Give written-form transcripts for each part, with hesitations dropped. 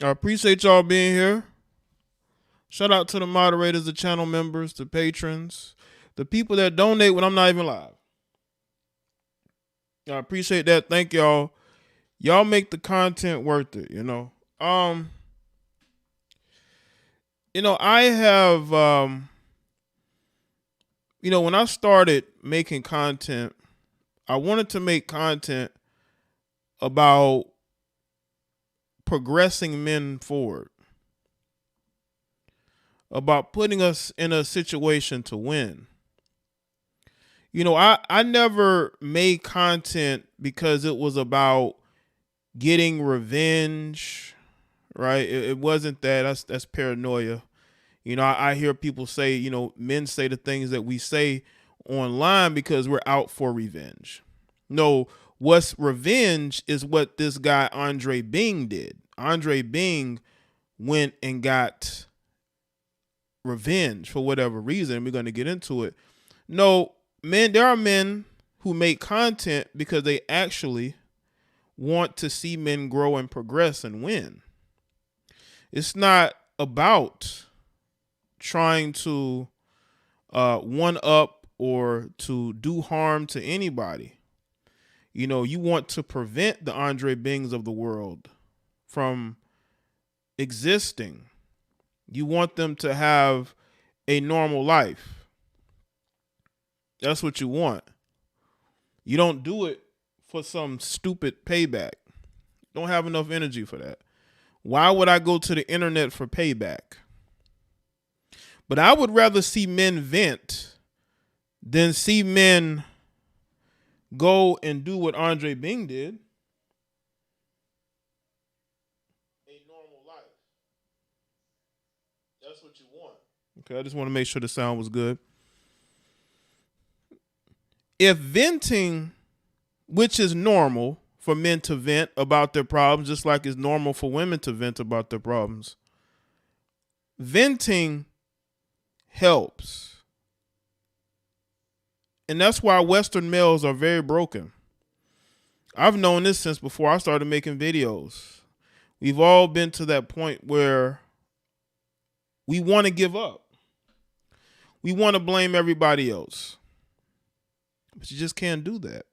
I appreciate y'all being here. Shout out to the moderators, the channel members, the patrons, the people that donate when I'm not even live. I appreciate that. Thank y'all. Y'all make the content worth it, you know. Um, I have when I started making content, I wanted to make content about progressing men forward, about putting us in a situation to win. I never made content because it was about getting revenge, right? It wasn't that. That's paranoia. I hear people say, men say the things that we say online because we're out for revenge. No, what's revenge is what this guy Andre Bing did. Andre Bing went and got revenge for whatever reason. We're going to get into it. No, men, there are men who make content because they actually want to see men grow and progress and win. It's not about trying to one up or to do harm to anybody. You want to prevent the Andre Bings of the world from existing. You want them to have a normal life. That's what you want. You don't do it for some stupid payback. Don't have enough energy for that. Why would I go to the internet for payback? But I would rather see men vent than see men go and do what Andre Bing did. A normal life. That's what you want. Okay, I just want to make sure the sound was good. If venting, which is normal for men to vent about their problems, just like it's normal for women to vent about their problems, venting helps. And that's why Western males are very broken. I've known this since before I started making videos. We've all been to that point where we want to give up. We want to blame everybody else. But you just can't do that.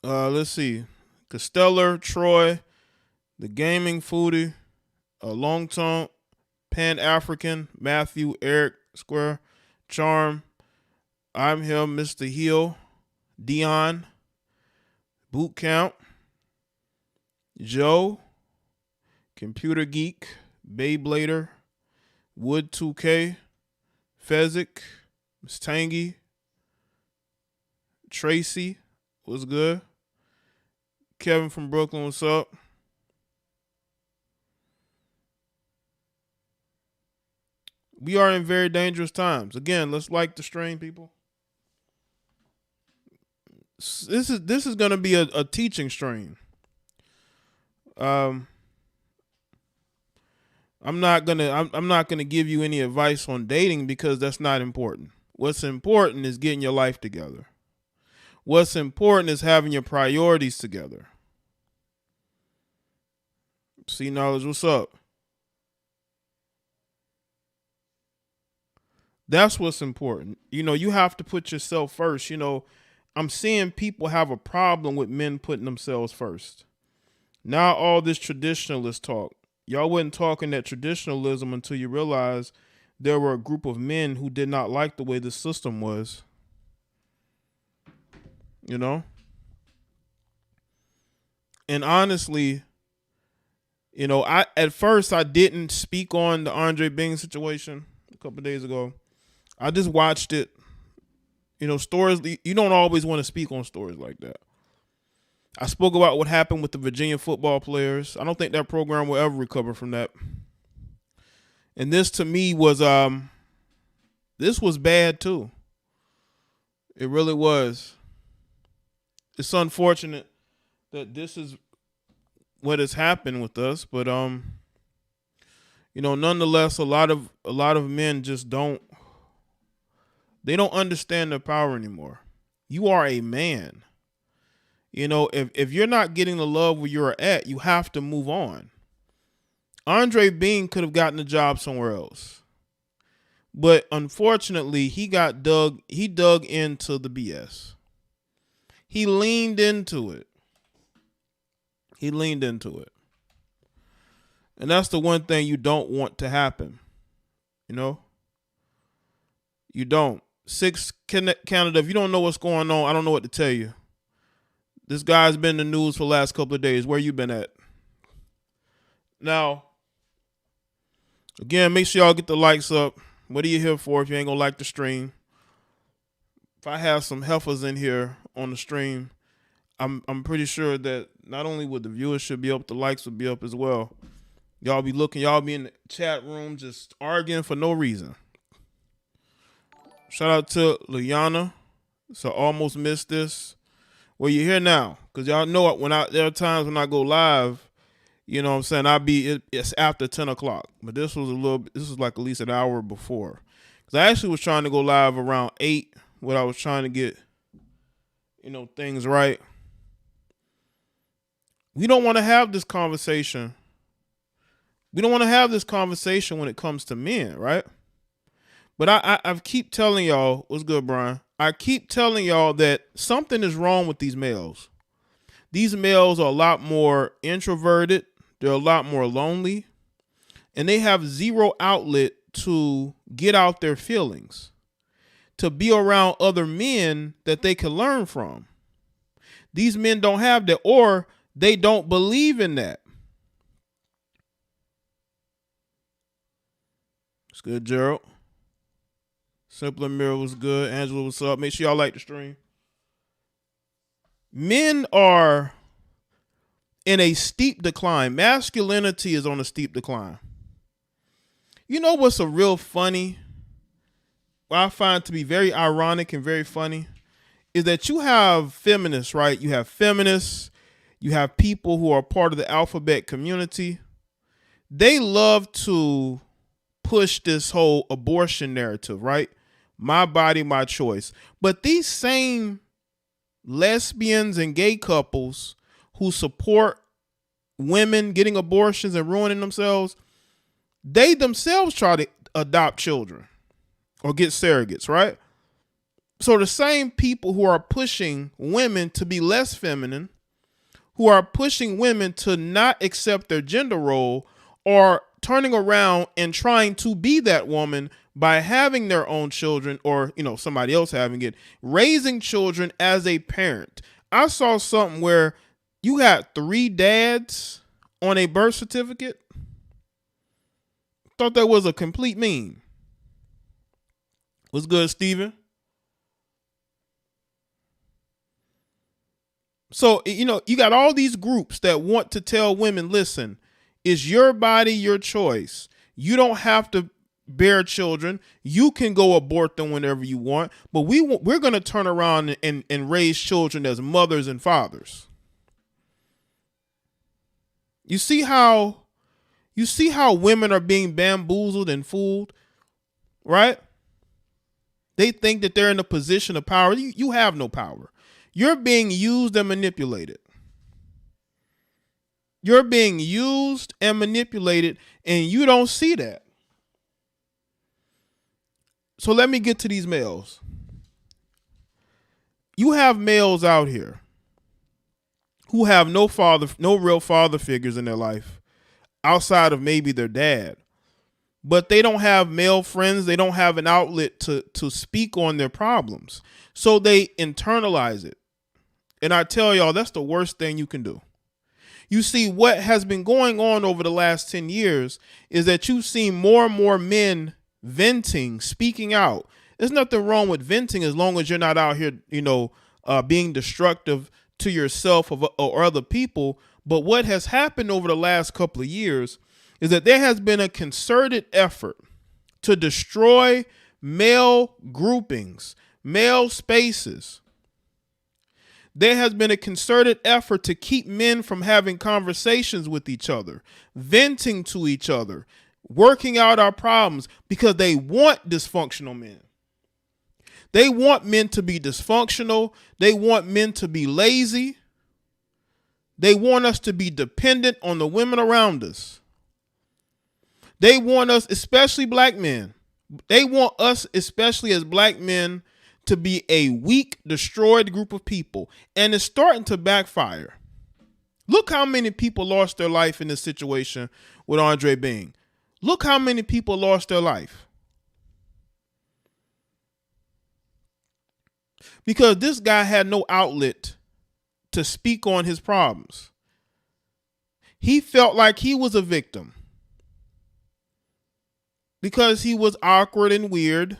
Let's see. Costellar, Troy, the Gaming Foodie, Long Tone, Pan African, Matthew, Eric, Square, Charm, I'm him, Mr. Hill, Dion, Boot Camp, Joe, Computer Geek, Beyblader, Wood 2K, Fezzik, Miss Tangy, Tracy, what's good? Kevin from Brooklyn, what's up? We are in very dangerous times. Again, let's like the stream, people. This is going to be a teaching stream. Um, I'm not gonna give you any advice on dating because that's not important. What's important is getting your life together. What's important is having your priorities together. See knowledge, what's up? That's what's important. You have to put yourself first. I'm seeing people have a problem with men putting themselves first. Now all this traditionalist talk. Y'all wasn't talking that traditionalism until you realize there were a group of men who did not like the way the system was. And honestly, I at first I didn't speak on the Andre Bing situation a couple of days ago. I just watched it. Stories, you don't always want to speak on stories like that. I spoke about what happened with the Virginia football players. I don't think that program will ever recover from that. And this to me was this was bad too. It really was. It's unfortunate that this is what has happened with us, but nonetheless, a lot of men just don't understand their power anymore. You are a man. You know, if you're not getting the love where you're at, you have to move on. Andre Bean could have gotten a job somewhere else. But unfortunately, he dug into the BS. He leaned into it. He leaned into it. And that's the one thing you don't want to happen. You know? You don't. Six, Canada, if you don't know what's going on, I don't know what to tell you. This guy's been in the news for the last couple of days. Where you been at? Now, again, make sure y'all get the likes up. What are you here for if you ain't gonna like the stream? If I have some heifers in here on the stream, I'm pretty sure that not only would the viewership be up, the likes would be up as well. Y'all be in the chat room just arguing for no reason. Shout out to Liana. So almost missed this. Well, you're here now, because y'all know there are times when I go live, you know what I'm saying, it's after 10 o'clock. But this was like at least an hour before. Because I actually was trying to go live around 8, when I was trying to get, things right. We don't want to have this conversation. We don't want to have this conversation when it comes to men, right? But I keep telling y'all, what's good, Brian? I keep telling y'all that something is wrong with these males. These males are a lot more introverted. They're a lot more lonely. And they have zero outlet to get out their feelings, to be around other men that they can learn from. These men don't have that, or they don't believe in that. It's good, Gerald. Simpler Mirror was good. Angela, what's up? Make sure y'all like the stream. Men are in a steep decline. Masculinity is on a steep decline. You know what's a real funny, what I find to be very ironic and very funny, is that you have feminists, right? You have feminists. You have people who are part of the alphabet community. They love to push this whole abortion narrative, right? My body, my choice. But these same lesbians and gay couples who support women getting abortions and ruining themselves, they themselves try to adopt children or get surrogates, right? So the same people who are pushing women to be less feminine, who are pushing women to not accept their gender role, are turning around and trying to be that woman by having their own children, or somebody else having it, raising children as a parent. I saw something where you had 3 dads on a birth certificate. Thought that was a complete meme. What's good, Steven? So, you got all these groups that want to tell women, listen, it's your body, your choice. You don't have to bear children. You can go abort them whenever you want, but we're going to turn around and raise children as mothers and fathers. You see how women are being bamboozled and fooled, right? They think that they're in a position of power. You have no power. You're being used and manipulated. You're being used and manipulated, and you don't see that. So let me get to these males. You have males out here who have no real father figures in their life outside of maybe their dad. But they don't have male friends. They don't have an outlet to speak on their problems. So they internalize it. And I tell y'all, that's the worst thing you can do. You see, what has been going on over the last 10 years is that you've seen more and more men venting, speaking out. There's nothing wrong with venting as long as you're not out here, being destructive to yourself or other people. But what has happened over the last couple of years is that there has been a concerted effort to destroy male groupings, male spaces. There has been a concerted effort to keep men from having conversations with each other, venting to each other, working out our problems, because they want dysfunctional men. They want men to be dysfunctional. They want men to be lazy. They want us to be dependent on the women around us. They want us, especially black men, they want us, especially as black men, to be a weak, destroyed group of people. And it's starting to backfire. Look how many people lost their life in this situation with Andre Bing. Look how many people lost their life. Because this guy had no outlet to speak on his problems. He felt like he was a victim because he was awkward and weird.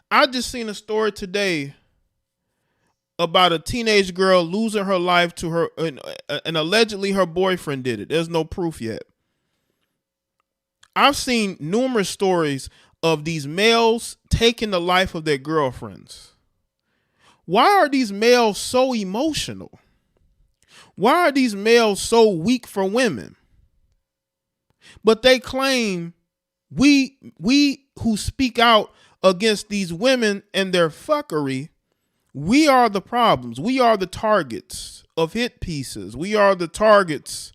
I just seen a story today about a teenage girl losing her life to her, and allegedly her boyfriend did it. There's no proof yet. I've seen numerous stories of these males taking the life of their girlfriends. Why are these males so emotional? Why are these males so weak for women? But they claim we who speak out against these women and their fuckery, we are the problems. We are the targets of hit pieces. We are the targets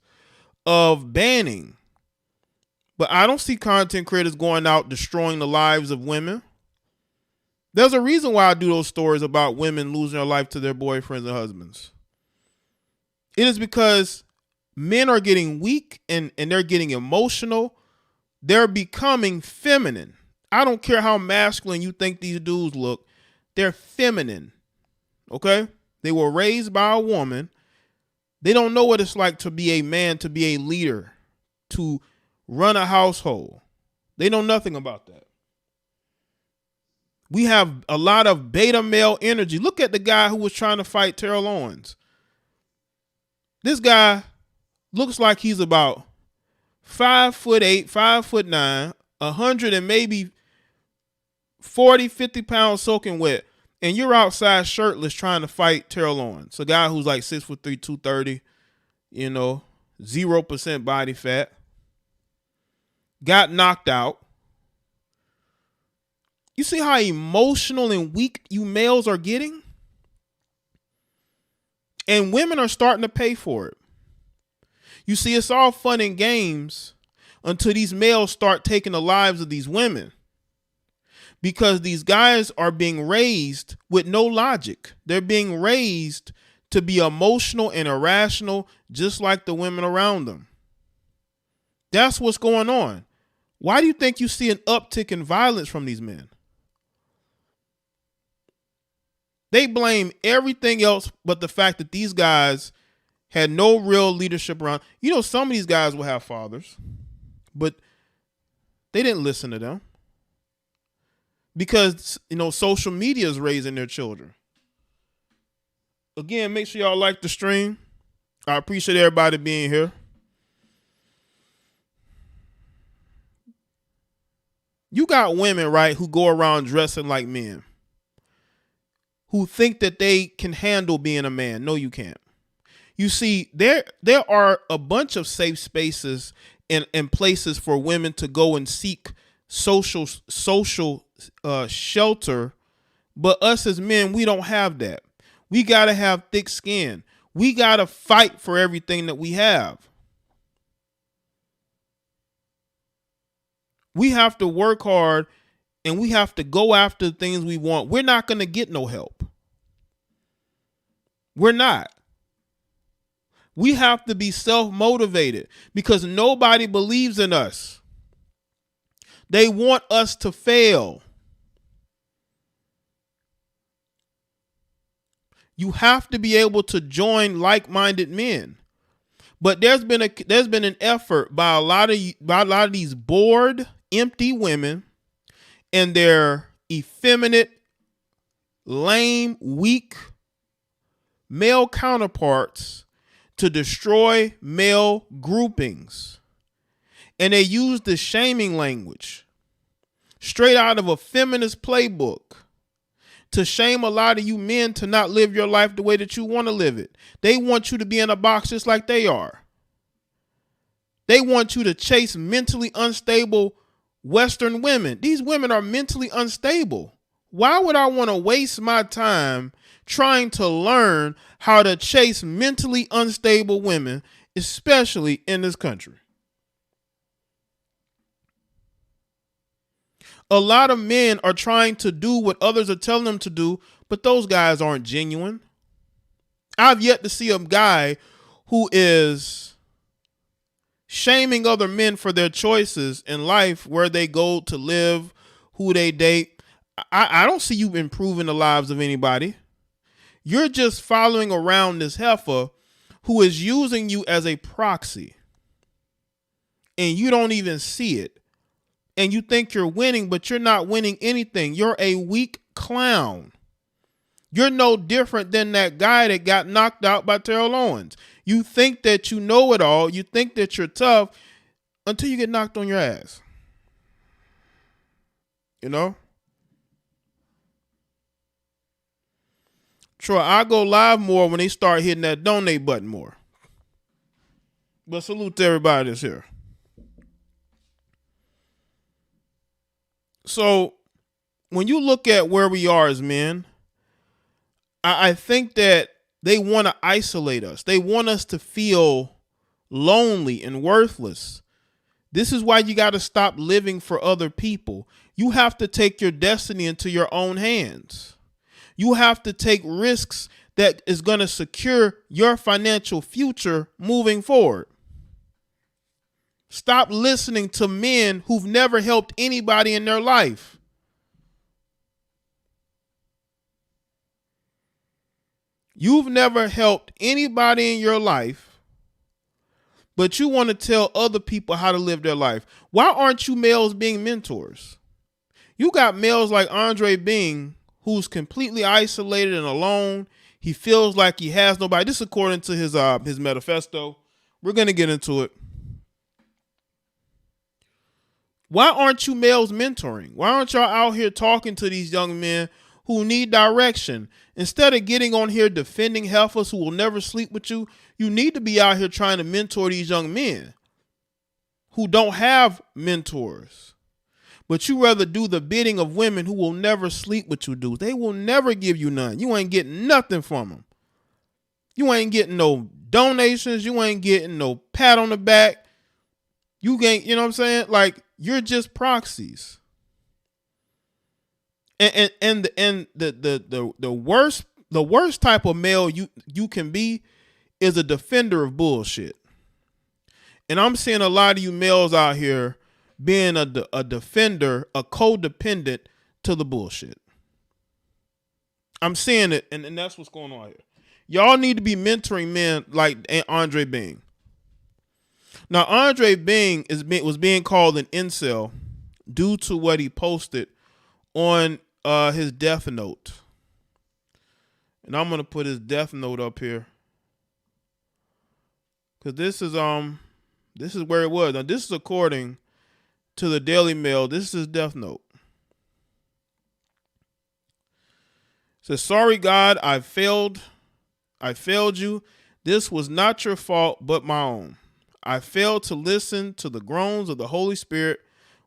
of banning. But I don't see content creators going out destroying the lives of women. There's a reason why I do those stories about women losing their life to their boyfriends and husbands. It is because men are getting weak and they're getting emotional. They're becoming feminine. I don't care how masculine you think these dudes look. They're feminine. Okay? They were raised by a woman. They don't know what it's like to be a man, to be a leader, to run a household. They know nothing about that. We have a lot of beta male energy. Look at the guy who was trying to fight Terrell Owens. This guy looks like he's about 5'8", 5'9", 100 and maybe 40, 50 pounds soaking wet. And you're outside shirtless trying to fight Terrell Owens, a guy who's like 6'3", 230, 0% body fat. Got knocked out. You see how emotional and weak you males are getting? And women are starting to pay for it. You see, it's all fun and games until these males start taking the lives of these women. Because these guys are being raised with no logic. They're being raised to be emotional and irrational, just like the women around them. That's what's going on. Why do you think you see an uptick in violence from these men? They blame everything else but the fact that these guys had no real leadership around. Some of these guys will have fathers, but they didn't listen to them because, social media is raising their children. Again, make sure y'all like the stream. I appreciate everybody being here. You got women, right, who go around dressing like men, who think that they can handle being a man. No, you can't. You see, there are a bunch of safe spaces and places for women to go and seek social shelter. But us as men, we don't have that. We got to have thick skin. We got to fight for everything that we have. We have to work hard and we have to go after the things we want. We're not going to get no help. We're not. We have to be self-motivated because nobody believes in us. They want us to fail. You have to be able to join like-minded men. But there's been an effort by a lot of these bored, empty women and their effeminate, lame, weak male counterparts to destroy male groupings. And they use the shaming language straight out of a feminist playbook to shame a lot of you men to not live your life the way that you want to live it. They want you to be in a box just like they are. They want you to chase mentally unstable Western women. These women are mentally unstable. Why would I want to waste my time trying to learn how to chase mentally unstable women, especially in this country? A lot of men are trying to do what others are telling them to do, but those guys aren't genuine. I've yet to see a guy who is shaming other men for their choices in life, where they go to live, who they date. I don't see you improving the lives of anybody. You're just following around this heifer who is using you as a proxy, and you don't even see it. And you think you're winning, but you're not winning anything. You're a weak clown. You're no different than that guy that got knocked out by Terrell Owens. You think that you know it all. You think that you're tough until you get knocked on your ass. You know? Troy, I go live more when they start hitting that donate button more. But salute to everybody that's here. So when you look at where we are as men, I think that they want to isolate us. They want us to feel lonely and worthless. This is why you got to stop living for other people. You have to take your destiny into your own hands. You have to take risks that is going to secure your financial future moving forward. Stop listening to men who've never helped anybody in their life. You've never helped anybody in your life, but you want to tell other people how to live their life. Why aren't you males being mentors? You got males like Andre Bing, who's completely isolated and alone. He feels like he has nobody. This is according to his manifesto. We're going to get into it. Why aren't you males mentoring? Why aren't y'all out here talking to these young men who need direction? Instead of getting on here defending heifers who will never sleep with you, you need to be out here trying to mentor these young men who don't have mentors. But you rather do the bidding of women who will never sleep with you, dudes. They will never give you none. You ain't getting nothing from them. You ain't getting no donations. You ain't getting no pat on the back. You ain't, you know what I'm saying? Like, you're just proxies. And the worst type of male you can be is a defender of bullshit. And I'm seeing a lot of you males out here being a defender, a codependent to the bullshit. I'm seeing it, and that's what's going on here. Y'all need to be mentoring men like Andre Bing. Now, Andre Bing was being called an incel due to what he posted on his death note. And I'm going to put his death note up here, because this is where it was. Now, this is according to the Daily Mail. This is his death note. It says, "Sorry, God, I failed you. This was not your fault, but my own. I failed to listen to the groans of the Holy Spirit,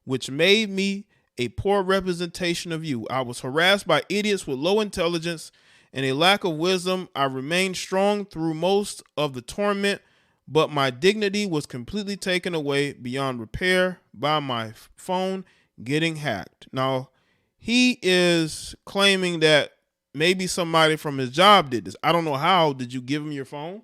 which made me a poor representation of you. I was harassed by idiots with low intelligence and a lack of wisdom. I remained strong through most of the torment, but my dignity was completely taken away beyond repair by my phone getting hacked." Now, he is claiming that maybe somebody from his job did this. I don't know how. Did you give him your phone?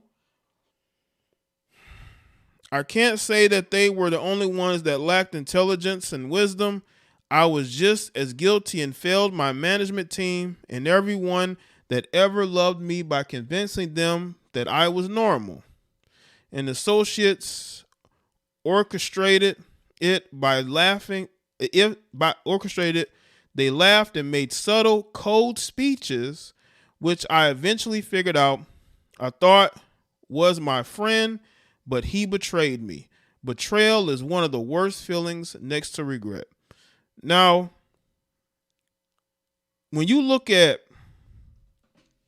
"I can't say that they were the only ones that lacked intelligence and wisdom. I was just as guilty and failed my management team and everyone that ever loved me by convincing them that I was normal. And associates orchestrated it by laughing. They laughed and made subtle, cold speeches, which I eventually figured out I thought was my friend, but he betrayed me. Betrayal is one of the worst feelings next to regret." Now, when you look at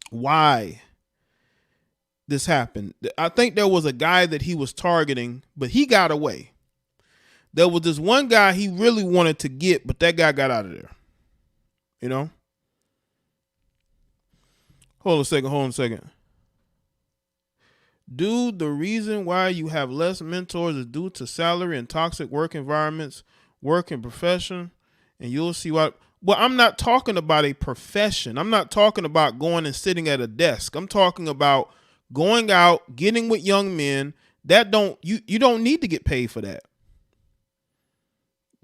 why this happened, I think there was a guy that he was targeting, but he got away. There was this one guy he really wanted to get, but that guy got out of there. You know? Hold on a second. Dude, the reason why you have less mentors is due to salary and toxic work environments, work and profession, and you'll see why. Well, I'm not talking about a profession. I'm not talking about going and sitting at a desk. I'm talking about going out, getting with young men. You don't need to get paid for that.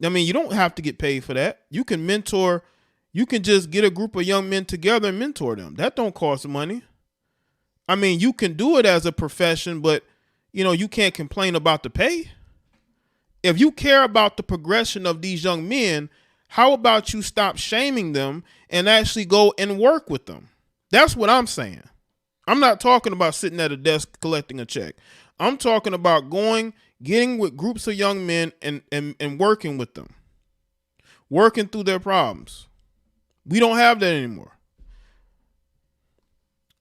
I mean, you don't have to get paid for that. You can mentor. You can just get a group of young men together and mentor them. That don't cost money. I mean, you can do it as a profession, but, you can't complain about the pay. If you care about the progression of these young men, how about you stop shaming them and actually go and work with them? That's what I'm saying. I'm not talking about sitting at a desk collecting a check. I'm talking about getting with groups of young men and working with them, working through their problems. We don't have that anymore.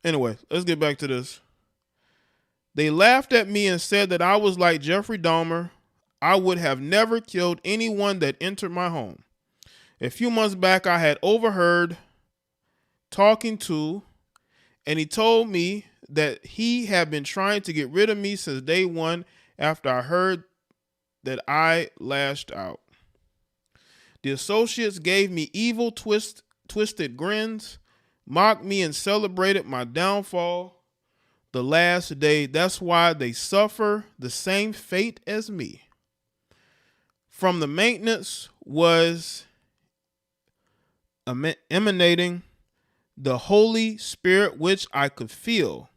Anyway, let's get back to this. They laughed at me and said that I was like Jeffrey Dahmer. I would have never killed anyone that entered my home. A few months back, I had overheard talking to, and he told me that he had been trying to get rid of me since day one after I heard that I lashed out. The associates gave me evil, twisted grins, mocked me, and celebrated my downfall the last day. That's why they suffer the same fate as me. From the maintenance was emanating the Holy Spirit, which I could feel.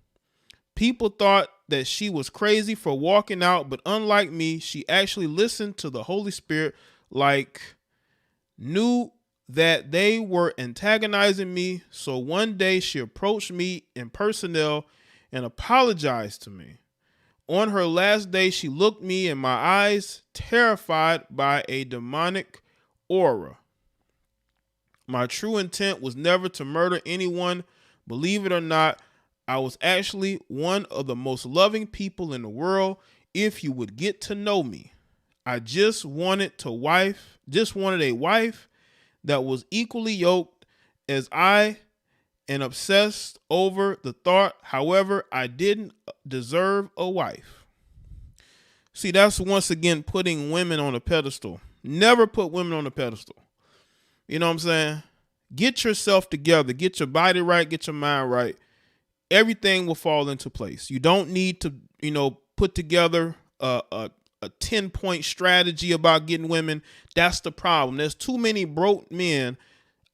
People thought that she was crazy for walking out, but unlike me, she actually listened to the Holy Spirit, knew that they were antagonizing me. So one day she approached me in personnel and apologized to me. On her last day, she looked me in my eyes, terrified by a demonic aura. My true intent was never to murder anyone. Believe it or not, I was actually one of the most loving people in the world. If you would get to know me, I just wanted a wife that was equally yoked as I and obsessed over the thought. However, I didn't deserve a wife. See, that's once again putting women on a pedestal. Never put women on a pedestal. You know what I'm saying? Get yourself together. Get your body right. Get your mind right. Everything will fall into place. You don't need to, put together a 10-point strategy about getting women. That's the problem. There's too many broke men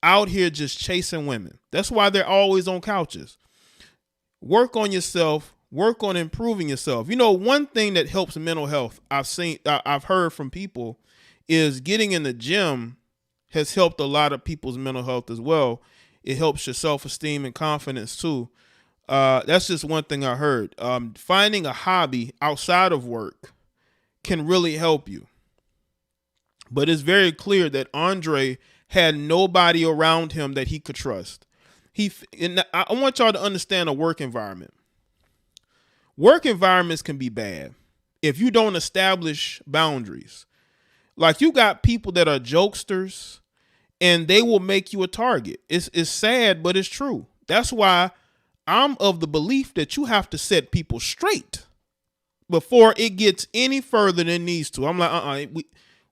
out here just chasing women. That's why they're always on couches. Work on yourself. Work on improving yourself. One thing that helps mental health, I've heard from people, is getting in the gym has helped a lot of people's mental health as well. It helps your self-esteem and confidence too. That's just one thing I heard. Finding a hobby outside of work can really help you. But it's very clear that Andre had nobody around him that he could trust. I want y'all to understand a work environment. Work environments can be bad if you don't establish boundaries. Like, you got people that are jokesters and they will make you a target. It's sad, but it's true. That's why I'm of the belief that you have to set people straight before it gets any further than it needs to. I'm like,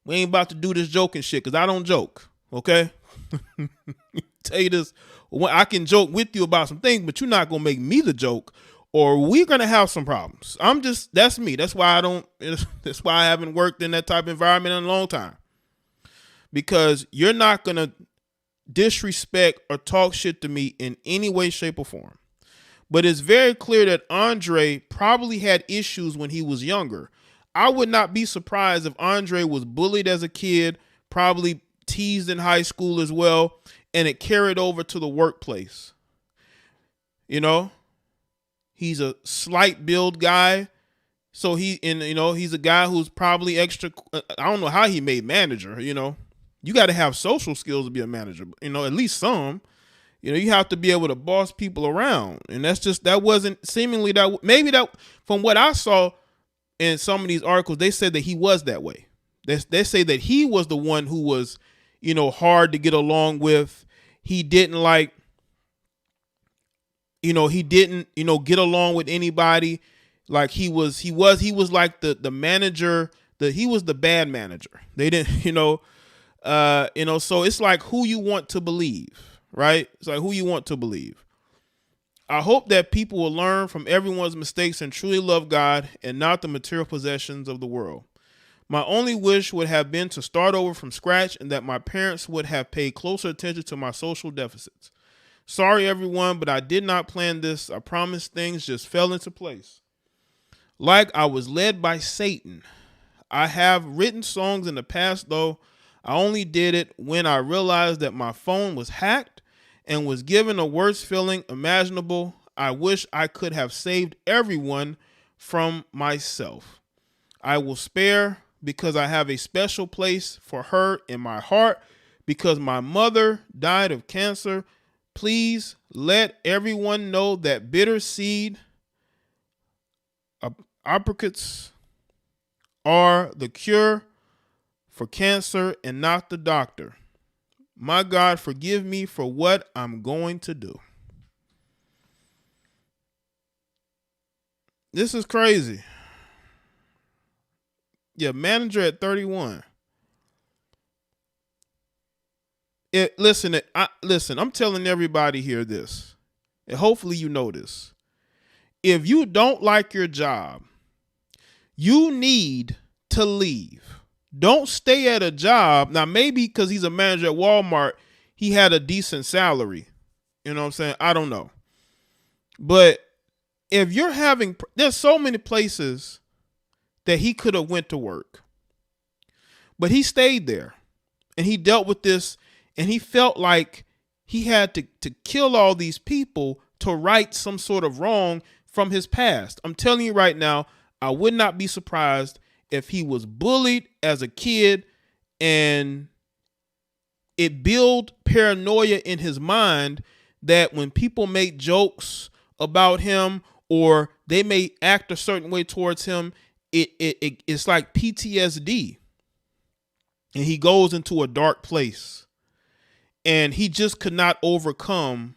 we ain't about to do this joking shit, because I don't joke, okay? Tell you this, I can joke with you about some things, but you're not going to make me the joke, or we're going to have some problems. That's me. That's why I haven't worked in that type of environment in a long time. Because you're not going to disrespect or talk shit to me in any way, shape, or form. But it's very clear that Andre probably had issues when he was younger. I would not be surprised if Andre was bullied as a kid, probably teased in high school as well, and it carried over to the workplace. He's a slight build guy. So he's a guy who's probably extra. I don't know how he made manager. You got to have social skills to be a manager. At least some. You have to be able to boss people around, and that wasn't seemingly that. Maybe that, from what I saw in some of these articles, they said that he was that way. They say that he was the one who was, hard to get along with. He didn't like, he didn't, get along with anybody. Like he was like the manager, he was the bad manager. They didn't, so it's like who you want to believe, right? It's like who you want to believe. I hope that people will learn from everyone's mistakes and truly love God and not the material possessions of the world. My only wish would have been to start over from scratch and that my parents would have paid closer attention to my social deficits. Sorry, everyone, but I did not plan this. I promise things just fell into place. Like I was led by Satan. I have written songs in the past, though. I only did it when I realized that my phone was hacked and was given the worst feeling imaginable. I wish I could have saved everyone from myself. I will spare because I have a special place for her in my heart because my mother died of cancer. Please let everyone know that bitter seed apricots are the cure for cancer and not the doctor. My God, forgive me for what I'm going to do. This is crazy. Yeah, manager at 31. Listen, I'm telling everybody here this, and hopefully you know this. If you don't like your job, you need to leave. Don't stay at a job. Now, maybe because he's a manager at Walmart, he had a decent salary. You know what I'm saying? I don't know. But if you're there's so many places that he could have went to work. But he stayed there and he dealt with this and he felt like he had to kill all these people to right some sort of wrong from his past. I'm telling you right now, I would not be surprised if he was bullied as a kid and it built paranoia in his mind that when people make jokes about him or they may act a certain way towards him, it's like PTSD. And he goes into a dark place. And he just could not overcome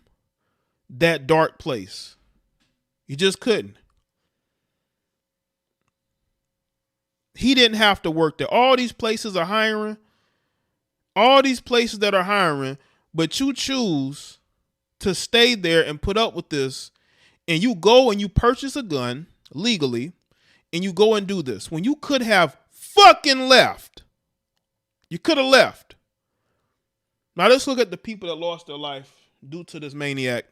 that dark place. He just couldn't. He didn't have to work there. All these places are hiring. All these places that are hiring, but you choose to stay there and put up with this. And you go and you purchase a gun legally and you go and do this when you could have fucking left. You could have left. Now let's look at the people that lost their life due to this maniac.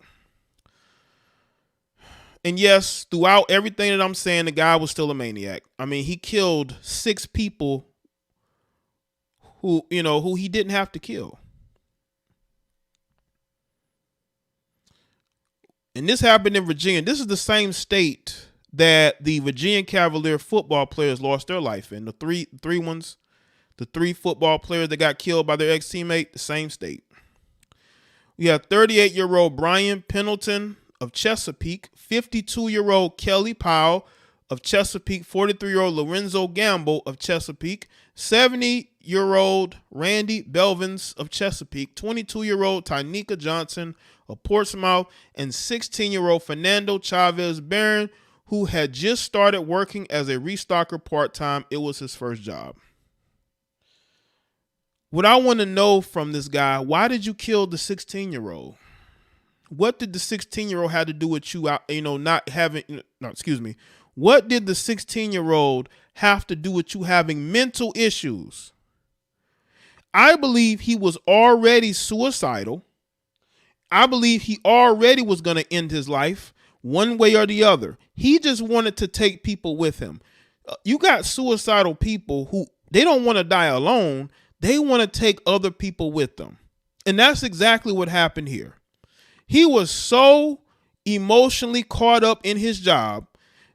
And yes, throughout everything that I'm saying, the guy was still a maniac. I mean, he killed 6 people who he didn't have to kill. And this happened in Virginia. This is the same state that the Virginia Cavalier football players lost their life in. The three football players that got killed by their ex-teammate, the same state. We have 38-year-old Brian Pendleton of Chesapeake, 52-year-old Kelly Powell of Chesapeake, 43-year-old Lorenzo Gamble of Chesapeake, 70-year-old Randy Belvins of Chesapeake, 22-year-old Tynika Johnson of Portsmouth, and 16-year-old Fernando Chavez Barron, who had just started working as a restocker part-time. It was his first job. What I want to know from this guy, why did you kill the 16-year-old? What did the 16-year-old have to do with you not having, what did the 16-year-old have to do with you having mental issues? I believe he was already suicidal. I believe he already was going to end his life one way or the other. He just wanted to take people with him. You got suicidal people who, they don't want to die alone. They want to take other people with them. And that's exactly what happened here. He was so emotionally caught up in his job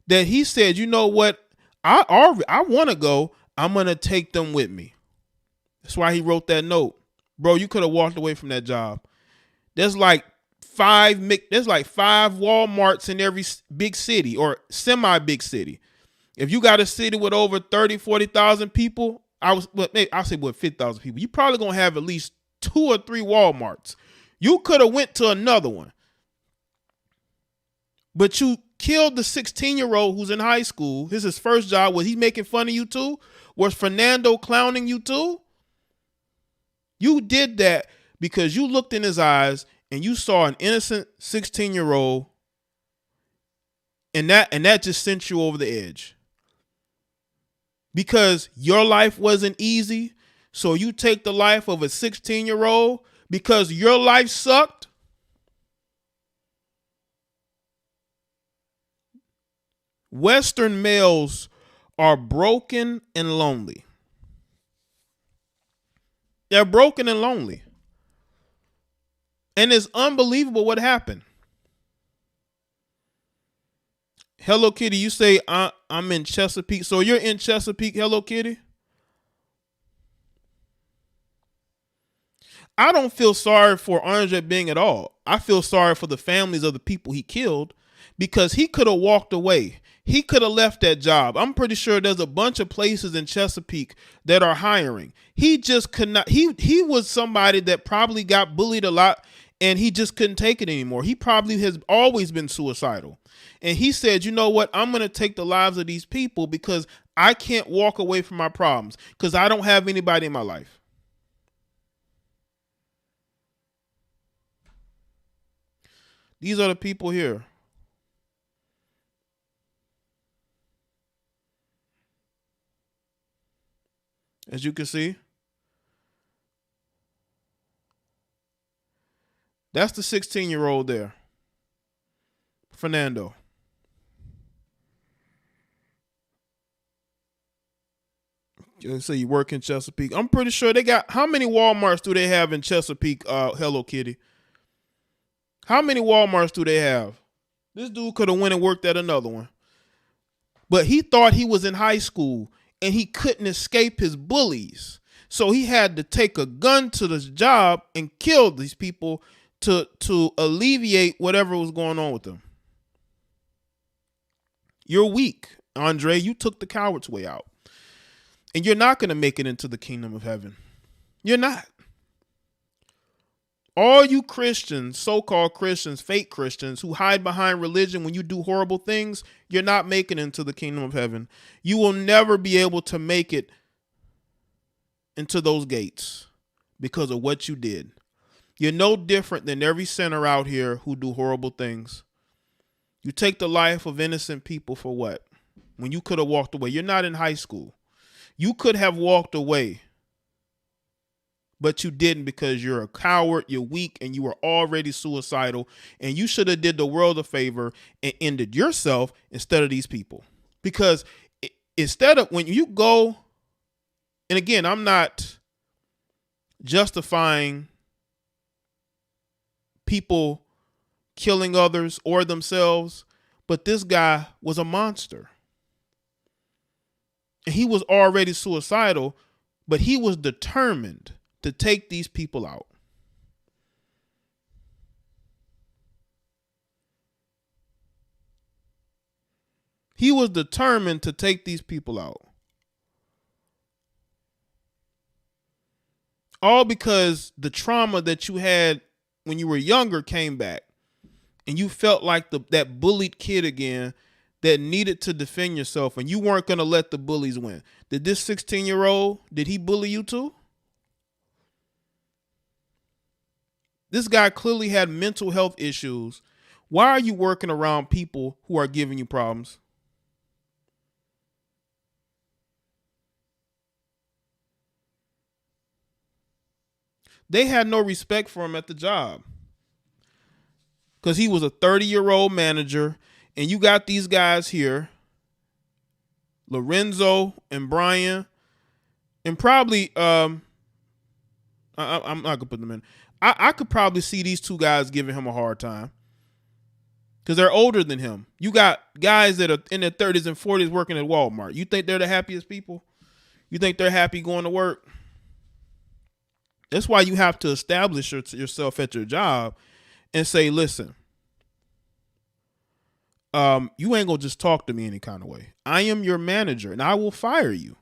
that he said, you know what? I want to go. I'm going to take them with me. That's why he wrote that note. Bro, you could have walked away from that job. There's like 5 Walmarts in every big city or semi-big city. If you got a city with over 30, 40,000 people, I'll say 50,000 people. You probably gonna have at least 2 or 3 Walmarts. You could have went to another one, but you killed the 16-year-old who's in high school. This is his first job. Was he making fun of you too? Was Fernando clowning you too? You did that because you looked in his eyes and you saw an innocent 16-year-old, and that just sent you over the edge. Because your life wasn't easy, so you take the life of a 16-year-old because your life sucked. Western males are broken and lonely. They're broken and lonely. And it's unbelievable what happened. Hello Kitty, you say I'm in Chesapeake. So you're in Chesapeake, Hello Kitty? I don't feel sorry for Andre Bing at all. I feel sorry for the families of the people he killed because he could have walked away. He could have left that job. I'm pretty sure there's a bunch of places in Chesapeake that are hiring. He just could not. He was somebody that probably got bullied a lot and he just couldn't take it anymore. He probably has always been suicidal. And he said, you know what? I'm going to take the lives of these people because I can't walk away from my problems because I don't have anybody in my life. These are the people here. As you can see, that's the 16-year-old there, Fernando. So you work in Chesapeake. I'm pretty sure they got, how many Walmarts do they have in Chesapeake, Hello Kitty? How many Walmarts do they have? This dude could have went and worked at another one. But he thought he was in high school and he couldn't escape his bullies. So he had to take a gun to this job and kill these people to alleviate whatever was going on with them. You're weak, Andre. You took the coward's way out. And you're not going to make it into the kingdom of heaven. You're not. All you Christians, so-called Christians, fake Christians who hide behind religion when you do horrible things, you're not making it into the kingdom of heaven. You will never be able to make it into those gates because of what you did. You're no different than every sinner out here who do horrible things. You take the life of innocent people for what? When you could have walked away. You're not in high school. You could have walked away, but you didn't because you're a coward, you're weak, and you were already suicidal, and you should have did the world a favor and ended yourself instead of these people. Because instead of, when you go, and again, I'm not justifying people killing others or themselves, but this guy was a monster. And he was already suicidal, but he was determined to take these people out. He was determined to take these people out. All because the trauma that you had when you were younger came back. And you felt like that bullied kid again that needed to defend yourself. And you weren't going to let the bullies win. Did this 16-year-old, did he bully you too? This guy clearly had mental health issues. Why are you working around people who are giving you problems? They had no respect for him at the job because he was a 30-year-old manager, and you got these guys here, Lorenzo and Brian, and probably I'm not gonna put them in. I could probably see these two guys giving him a hard time because they're older than him. You got guys that are in their 30s and 40s working at Walmart. You think they're the happiest people? You think they're happy going to work? That's why you have to establish yourself at your job and say, listen, you ain't gonna just talk to me any kind of way. I am your manager and I will fire you.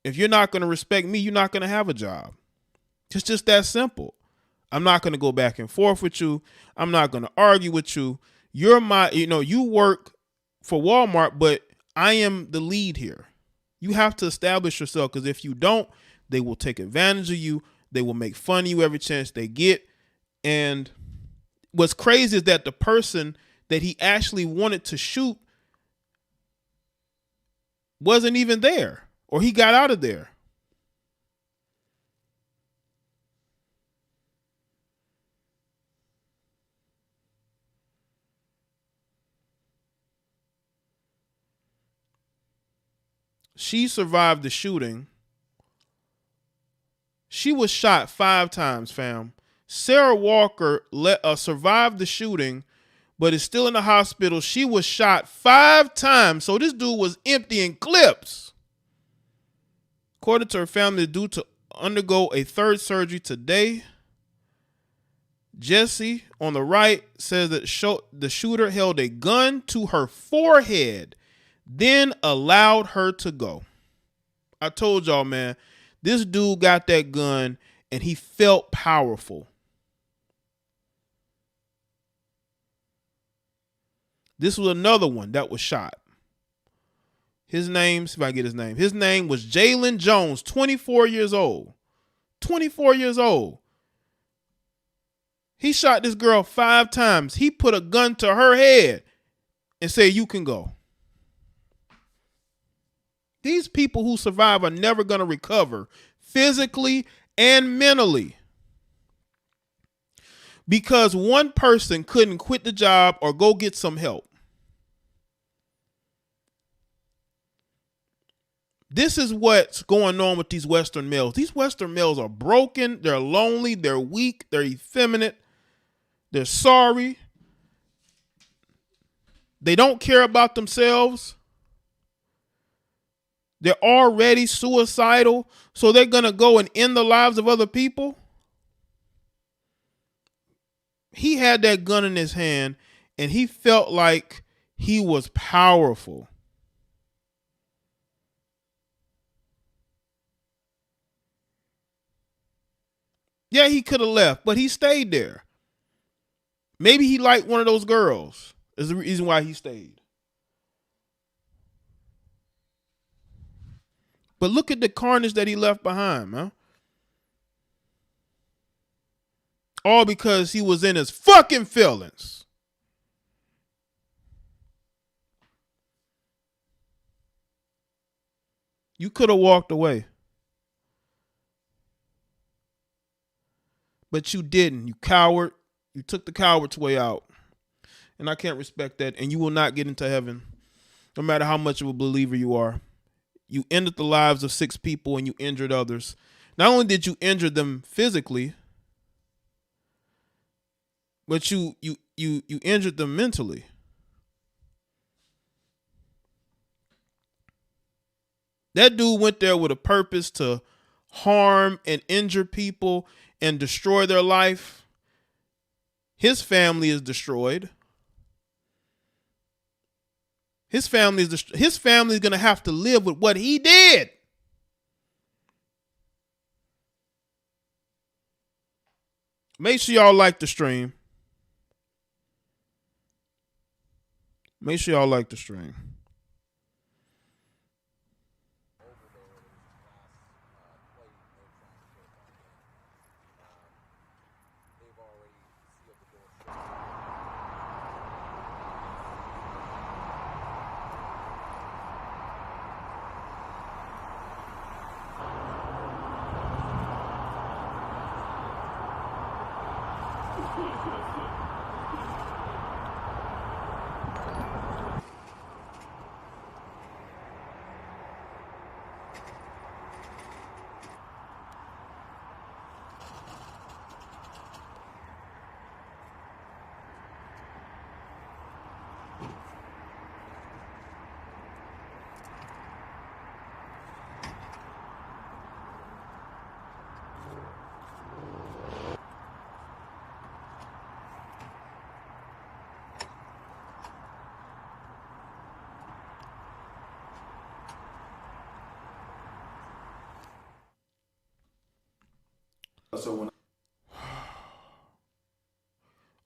If you're not going to respect me, you're not going to have a job. It's just that simple. I'm not going to go back and forth with you. I'm not going to argue with you. You're my, you work for Walmart, but I am the lead here. You have to establish yourself, because if you don't, they will take advantage of you. They will make fun of you every chance they get. And what's crazy is that the person that he actually wanted to shoot wasn't even there, or he got out of there. She survived the shooting. She was shot 5 times, fam. Sarah Walker survived the shooting, but is still in the hospital. She was shot 5 times. So this dude was emptying clips. According to her family, is due to undergo a 3rd surgery today. Jesse on the right says that the shooter held a gun to her forehead, then allowed her to go. I told y'all, man, this dude got that gun and he felt powerful. This was another one that was shot. His name, see if I get his name. His name was Jalen Jones, 24 years old. 24 years old. He shot this girl 5 times. He put a gun to her head and said, "You can go." These people who survive are never going to recover physically and mentally, because one person couldn't quit the job or go get some help. This is what's going on with these Western males. These Western males are broken. They're lonely. They're weak. They're effeminate. They're sorry. They don't care about themselves. They're already suicidal, so they're going to go and end the lives of other people. He had that gun in his hand, and he felt like he was powerful. Yeah, he could have left, but he stayed there. Maybe he liked one of those girls. Is the reason why he stayed. But look at the carnage that he left behind, man. All because he was in his fucking feelings. You could have walked away. But you didn't. You coward. You took the coward's way out. And I can't respect that. And you will not get into heaven, no matter how much of a believer you are. You ended the lives of 6 people and you injured others. Not only did you injure them physically, but you injured them mentally. That dude went there with a purpose to harm and injure people and destroy their life. His family is destroyed. His family is going to have to live with what he did. Make sure y'all like the stream. Make sure y'all like the stream. when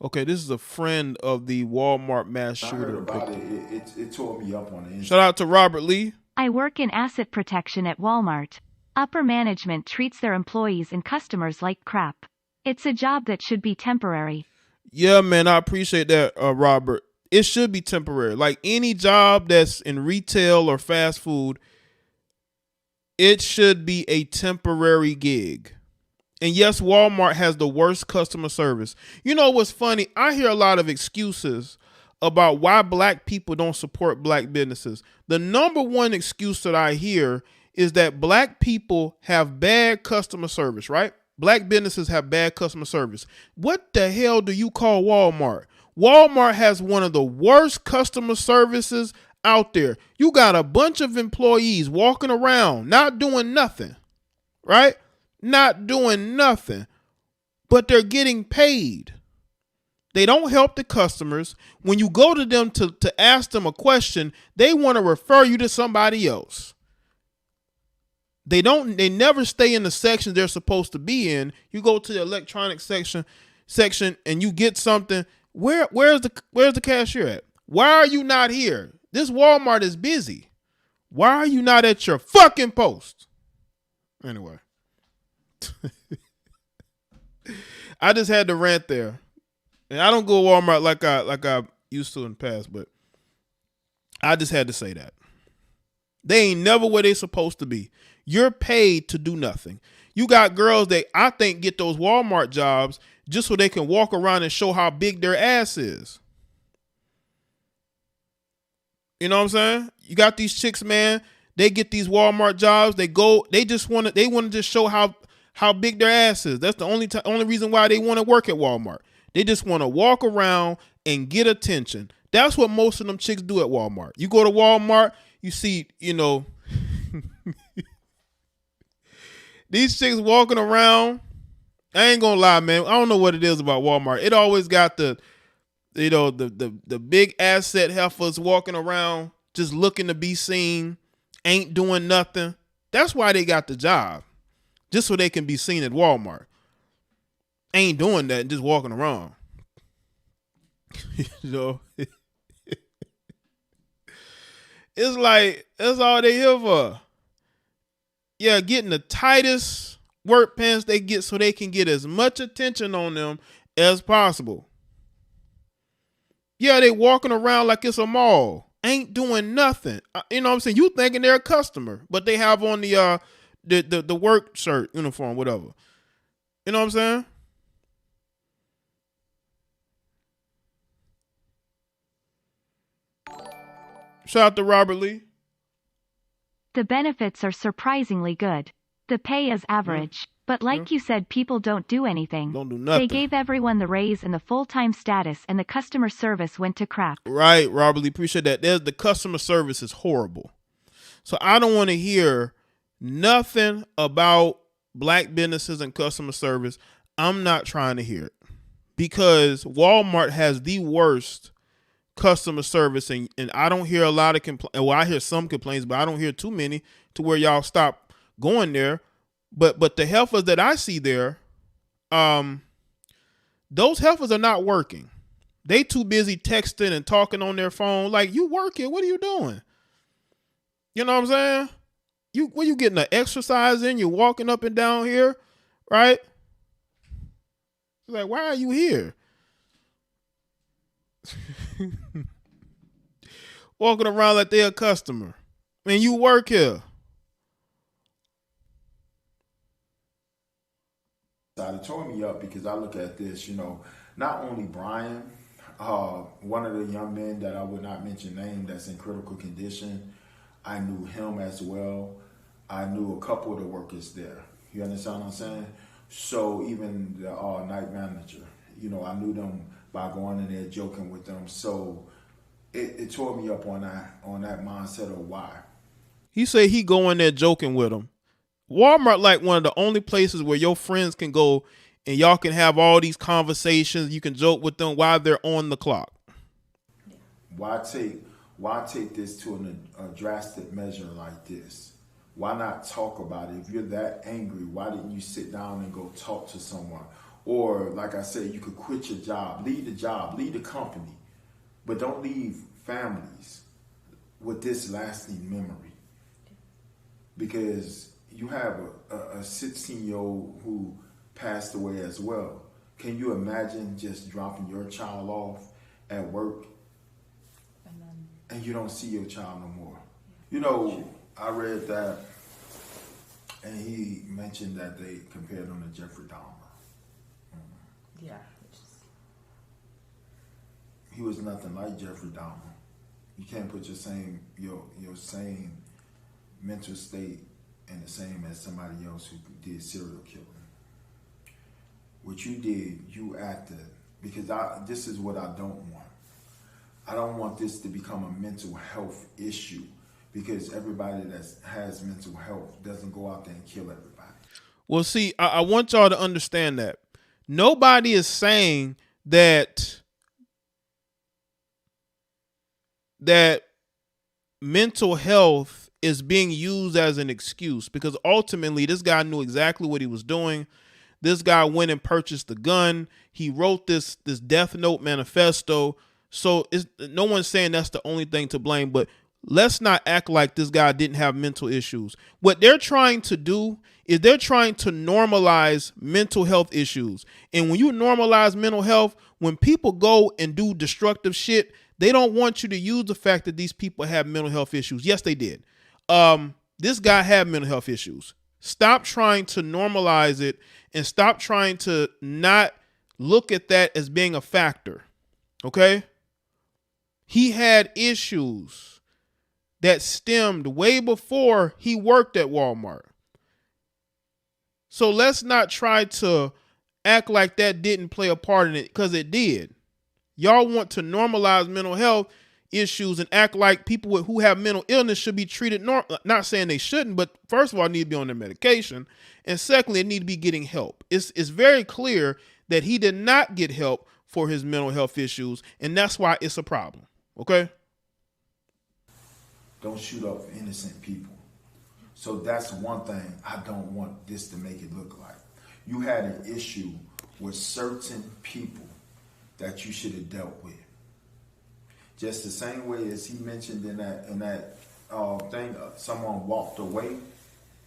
Okay, this is a friend of the Walmart mass I heard shooter about victim. it tore me up on the Shout inside. out to Robert Lee. I work in asset protection at Walmart. Upper management treats their employees and customers like crap. It's a job that should be temporary. Yeah, man, I appreciate that, Robert. It should be temporary. Like any job that's in retail or fast food, it should be a temporary gig. And yes, Walmart has the worst customer service. You know what's funny? I hear a lot of excuses about why black people don't support black businesses. The number one excuse that I hear is that black people have bad customer service, right? Black businesses have bad customer service. What the hell do you call Walmart? Walmart has one of the worst customer services out there. You got a bunch of employees walking around, not doing nothing, right? Not doing nothing, but they're getting paid. They don't help the customers. When you go to them to ask them a question, they want to refer you to somebody else. They never stay in the section they're supposed to be in. You go to the electronic section and you get something. Where's the cashier at? Why are you not here? This Walmart is busy. Why are you not at your fucking post? Anyway. I just had to rant there. And I don't go to Walmart like I used to in the past, but I just had to say that. They ain't never where they supposed to be. You're paid to do nothing. You got girls that I think get those Walmart jobs just so they can walk around and show how big their ass is. You know what I'm saying? You got these chicks, man. They get these Walmart jobs. They want to just show how big their ass is. That's the only reason why they want to work at Walmart. They just want to walk around and get attention. That's what most of them chicks do at Walmart. You go to Walmart, you see, these chicks walking around. I ain't gonna lie, man. I don't know what it is about Walmart. It always got the big asset heifers walking around, just looking to be seen, ain't doing nothing. That's why they got the job. Just so they can be seen at Walmart. Ain't doing that and just walking around. It's like, that's all they here for. Yeah, getting the tightest work pants they get so they can get as much attention on them as possible. Yeah, they walking around like it's a mall. Ain't doing nothing. You know what I'm saying? You thinking they're a customer, but they have on the work shirt, uniform, whatever. You know what I'm saying? Shout out to Robert Lee. The benefits are surprisingly good. The pay is average. But like you said, people don't do anything. Don't do nothing. They gave everyone the raise and the full-time status, and the customer service went to crap. Right, Robert Lee, appreciate that. The customer service is horrible. So I don't want to hear nothing about black businesses and customer service. I'm not trying to hear it. Because Walmart has the worst customer service, and I don't hear a lot of complaints. Well, I hear some complaints, but I don't hear too many to where y'all stop going there. But the heifers that I see there, those heifers are not working. They too busy texting and talking on their phone. Like, you working? What are you doing? You know what I'm saying? You getting an exercise in? You're walking up and down here, right? Like, why are you here? Walking around like they're a customer. And you work here. It tore me up because I look at this, not only Brian, one of the young men that I would not mention name that's in critical condition, I knew him as well. I knew a couple of the workers there. You understand what I'm saying? So even the night manager, I knew them by going in there joking with them. So it tore me up on that mindset of why. He said he go in there joking with them. Walmart like one of the only places where your friends can go and y'all can have all these conversations. You can joke with them while they're on the clock. Why take this to a drastic measure like this? Why not talk about it? If you're that angry, why didn't you sit down and go talk to someone? Or, like I said, you could quit your job, leave the company, but don't leave families with this lasting memory. Because you have a 16-year-old who passed away as well. Can you imagine just dropping your child off at work and you don't see your child no more? You know, I read that, and he mentioned that they compared him to Jeffrey Dahmer. Yeah. He was nothing like Jeffrey Dahmer. You can't put your same mental state in the same as somebody else who did serial killing. What you did, you acted, because this is what I don't want. I don't want this to become a mental health issue, because everybody that has mental health doesn't go out there and kill everybody. Well, see, I want y'all to understand that nobody is saying that mental health is being used as an excuse, because ultimately this guy knew exactly what he was doing. This guy went and purchased the gun. He wrote this Death Note manifesto. So no one's saying that's the only thing to blame, but let's not act like this guy didn't have mental issues. What they're trying to do is they're trying to normalize mental health issues. And when you normalize mental health, when people go and do destructive shit, they don't want you to use the fact that these people have mental health issues. Yes, they did. This guy had mental health issues. Stop trying to normalize it and stop trying to not look at that as being a factor. Okay? He had issues that stemmed way before he worked at Walmart. So let's not try to act like that didn't play a part in it, because it did. Y'all want to normalize mental health issues and act like people who have mental illness should be treated normal. Not saying they shouldn't, but first of all, need to be on their medication. And secondly, they need to be getting help. It's very clear that he did not get help for his mental health issues, and that's why it's a problem. Okay? Don't shoot up innocent people. So that's one thing I don't want this to make it look like. You had an issue with certain people that you should have dealt with. Just the same way as he mentioned in that thing, someone walked away,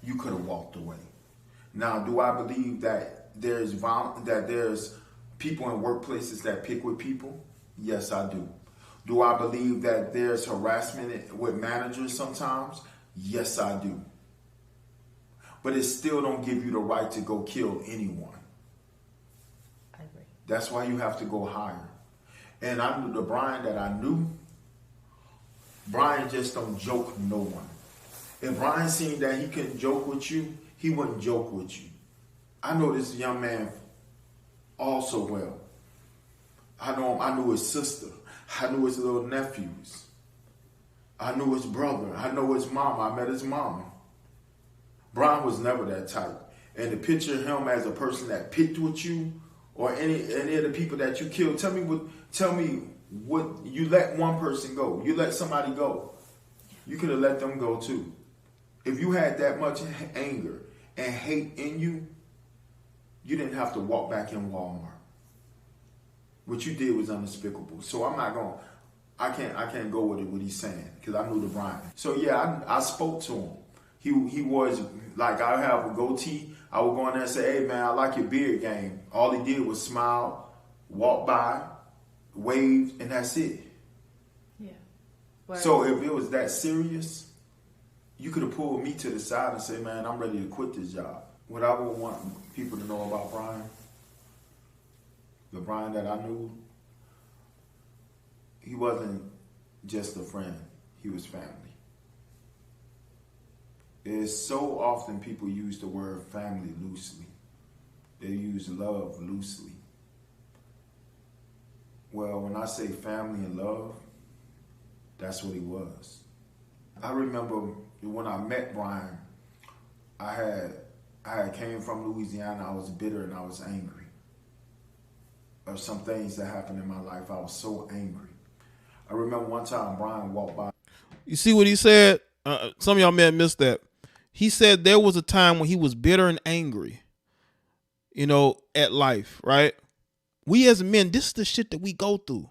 you could have walked away. Now, do I believe that there's people in workplaces that pick with people? Yes, I do. Do I believe that there's harassment with managers sometimes? Yes, I do. But it still don't give you the right to go kill anyone. I agree. That's why you have to go higher. And I knew the Brian that I knew, Brian just don't joke no one. If Brian seen that he couldn't joke with you, he wouldn't joke with you. I know this young man also well. I knew his sister. I knew his little nephews. I knew his brother. I know his mama. I met his mama. Brian was never that type. And to picture him as a person that picked with you, or any of the people that you killed, tell me what you let one person go. You let somebody go. You could have let them go too. If you had that much anger and hate in you, you didn't have to walk back in Walmart. What you did was unspeakable. So I can't go with it, what he's saying, because I knew the Brian. So yeah, I spoke to him. He was like, I have a goatee. I would go in there and say, hey man, I like your beard game. All he did was smile, walk by, wave, and that's it. Yeah. So if it was that serious, you could have pulled me to the side and say, man, I'm ready to quit this job. What I would want people to know about Brian, the Brian that I knew, he wasn't just a friend, he was family. It's so often people use the word family loosely. They use love loosely. Well, when I say family and love, that's what he was. I remember when I met Brian, I had came from Louisiana. I was bitter and I was angry of some things that happened in my life. I was so angry. I remember one time Brian walked by. You see what he said? Some of y'all may have missed that. He said there was a time when he was bitter and angry, at life, right? We as men, this is the shit that we go through.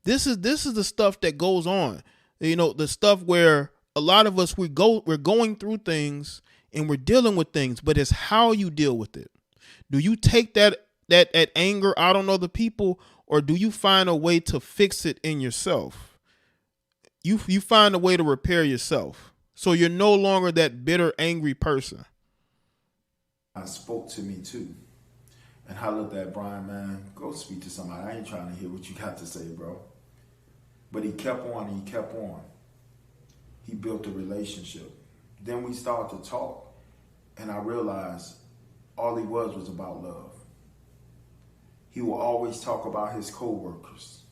This is the stuff that goes on. The stuff where a lot of us we're going through things and we're dealing with things, but it's how you deal with it. Do you take that anger out on other people, or do you find a way to fix it in yourself? You find a way to repair yourself, so you're no longer that bitter, angry person. Spoke to me too. And I looked at Brian, man, go speak to somebody. I ain't trying to hear what you got to say, bro. But he kept on and he kept on. He built a relationship. Then we started to talk, and I realized all he was about love. He will always talk about his co-workers,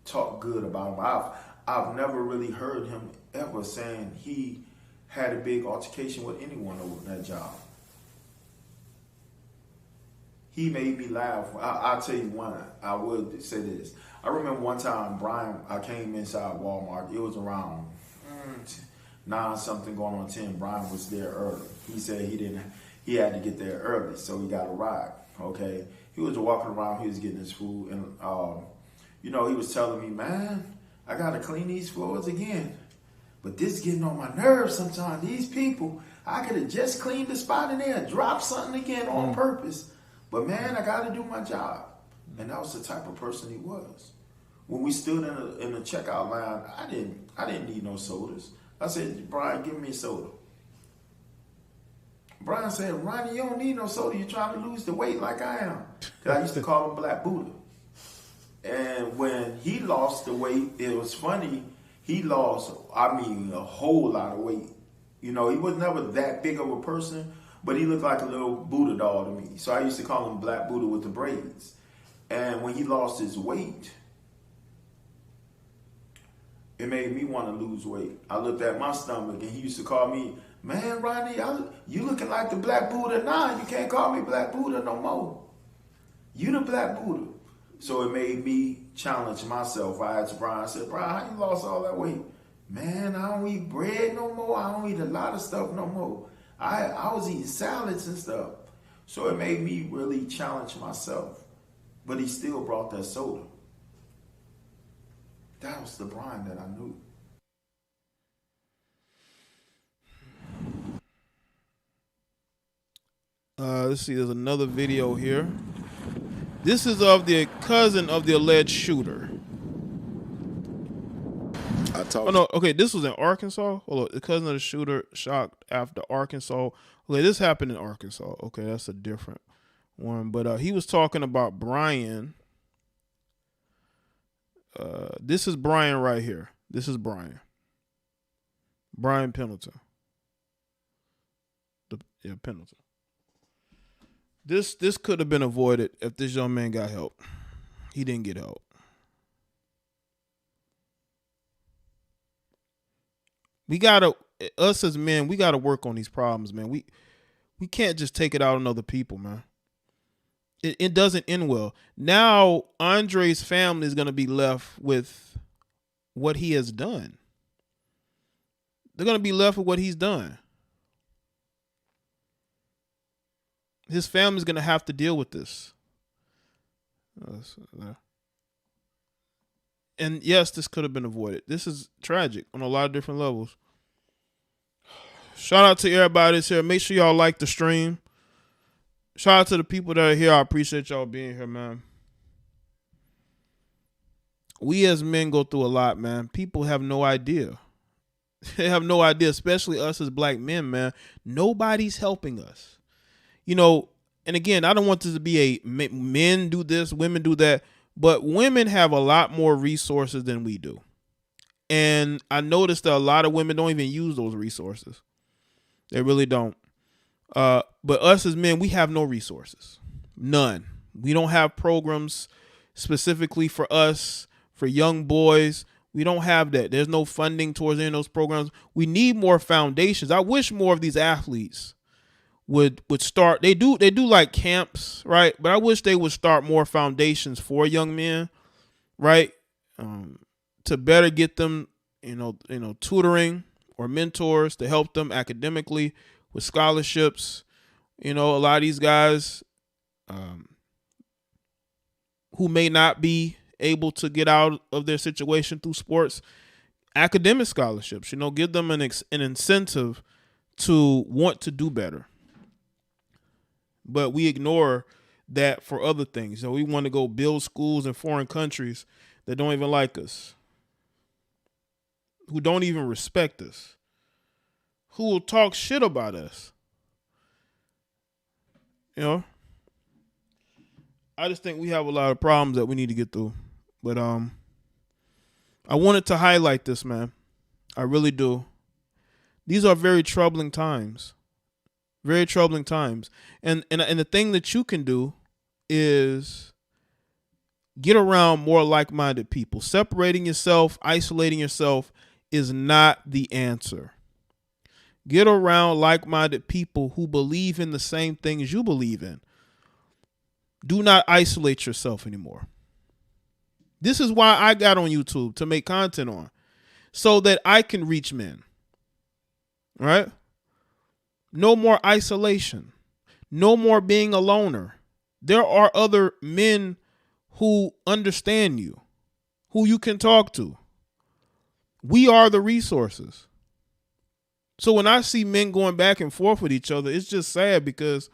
talk good about them. I've never really heard him ever saying he had a big altercation with anyone over that job. He made me laugh. I'll tell you one. I would say this. I remember one time, Brian, I came inside Walmart. It was around 9 something going on 10. Brian was there early. He said he had to get there early, so he got a ride. Okay. He was walking around. He was getting his food, and he was telling me, man, I gotta clean these floors again. But this is getting on my nerves sometimes. These people, I could have just cleaned the spot in there and dropped something again on purpose. But man, I got to do my job. And that was the type of person he was. When we stood in the checkout line, I didn't need no sodas. I said, Brian, give me a soda. Brian said, Ronnie, you don't need no soda. You're trying to lose the weight like I am. Because I used to call him Black Buddha. And when he lost the weight, it was funny. He lost, a whole lot of weight. He was never that big of a person, but he looked like a little Buddha doll to me. So I used to call him Black Buddha with the braids. And when he lost his weight, it made me want to lose weight. I looked at my stomach, and he used to call me, man, Ronnie, you looking like the Black Buddha now. You can't call me Black Buddha no more. You the Black Buddha. So it made me challenge myself. I asked Brian, I said, Brian, how you lost all that weight? Man, I don't eat bread no more. I don't eat a lot of stuff no more. I was eating salads and stuff. So it made me really challenge myself. But he still brought that soda. That was the Brian that I knew. Let's see, there's another video here. This is of the cousin of the alleged shooter. This was in Arkansas. Hold on, the cousin of the shooter shot after Arkansas. Okay, this happened in Arkansas. Okay, that's a different one. But he was talking about Brian. This is Brian right here. This is Brian. Brian Pendleton. Pendleton. This could have been avoided if this young man got help. He didn't get help. Us as men, we gotta work on these problems, man. We can't just take it out on other people, man. It doesn't end well. Now Andre's family is gonna be left with what he has done. They're gonna be left with what he's done. His family's going to have to deal with this. And yes, this could have been avoided. This is tragic on a lot of different levels. Shout out to everybody that's here. Make sure y'all like the stream. Shout out to the people that are here. I appreciate y'all being here, man. We as men go through a lot, man. People have no idea. They have no idea, especially us as black men, man. Nobody's helping us. And again, I don't want this to be a men do this, women do that, but women have a lot more resources than we do. And I noticed that a lot of women don't even use those resources. They really don't. But us as men, we have no resources. None. We don't have programs specifically for us, for young boys. We don't have that. There's no funding towards any of those programs. We need more foundations. I wish more of these athletes would start. They do like camps, right? But I wish they would start more foundations for young men, right? To better get them, tutoring or mentors to help them academically with scholarships. A lot of these guys who may not be able to get out of their situation through sports, academic scholarships, give them an incentive to want to do better. But we ignore that for other things. We want to go build schools in foreign countries that don't even like us, who don't even respect us, who will talk shit about us. I just think we have a lot of problems that we need to get through. But I wanted to highlight this, man. I really do. These are very troubling times. Very troubling times. And the thing that you can do is get around more like-minded people. Separating yourself, isolating yourself is not the answer. Get around like-minded people who believe in the same things you believe in. Do not isolate yourself anymore. This is why I got on YouTube, to make content on, so that I can reach men. Right? No more isolation. No more being a loner. There are other men who understand you, who you can talk to. We are the resources. So when I see men going back and forth with each other, it's just sad because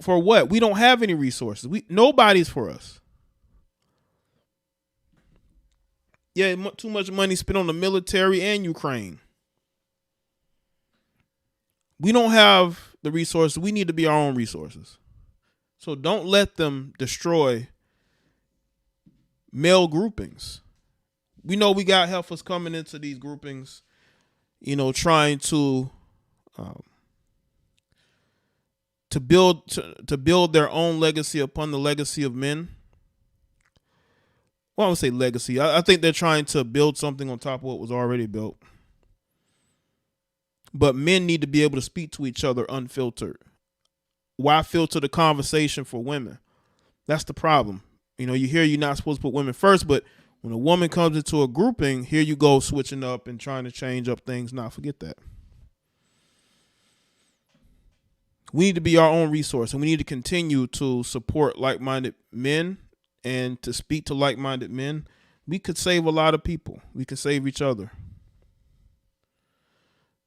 for what? We don't have any resources. Nobody's for us. Yeah, too much money spent on the military and Ukraine. We don't have the resources. We need to be our own resources. So don't let them destroy male groupings. We know we got heifers coming into these groupings, trying to build their own legacy upon the legacy of men. Well, I would say legacy. I think they're trying to build something on top of what was already built. But men need to be able to speak to each other unfiltered. Why filter the conversation for women? That's the problem. You hear you're not supposed to put women first, but when a woman comes into a grouping, here you go switching up and trying to change up things. Nah, forget that. We need to be our own resource, and we need to continue to support like-minded men and to speak to like-minded men. We could save a lot of people. We could save each other.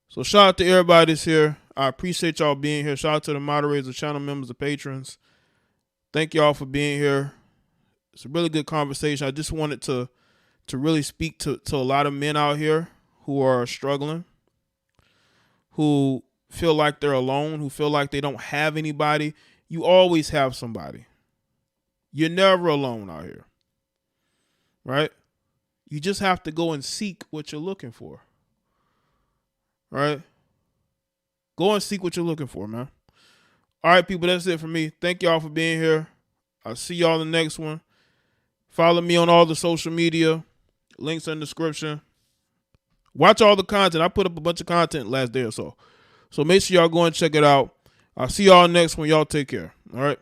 So shout out to everybody that's here. I appreciate y'all being here. Shout out to the moderators, the channel members, the patrons. Thank y'all for being here. It's a really good conversation. I just wanted to really speak to a lot of men out here who are struggling, who feel like they're alone, who feel like they don't have anybody. You always have somebody. You're never alone out here, right? You just have to go and seek what you're looking for, right? Go and seek what you're looking for, man. All right, people, that's it for me. Thank y'all for being here. I'll see y'all in the next one. Follow me on all the social media. Links in the description. Watch all the content. I put up a bunch of content last day or so. So make sure y'all go and check it out. I'll see y'all next one. Y'all take care. All right.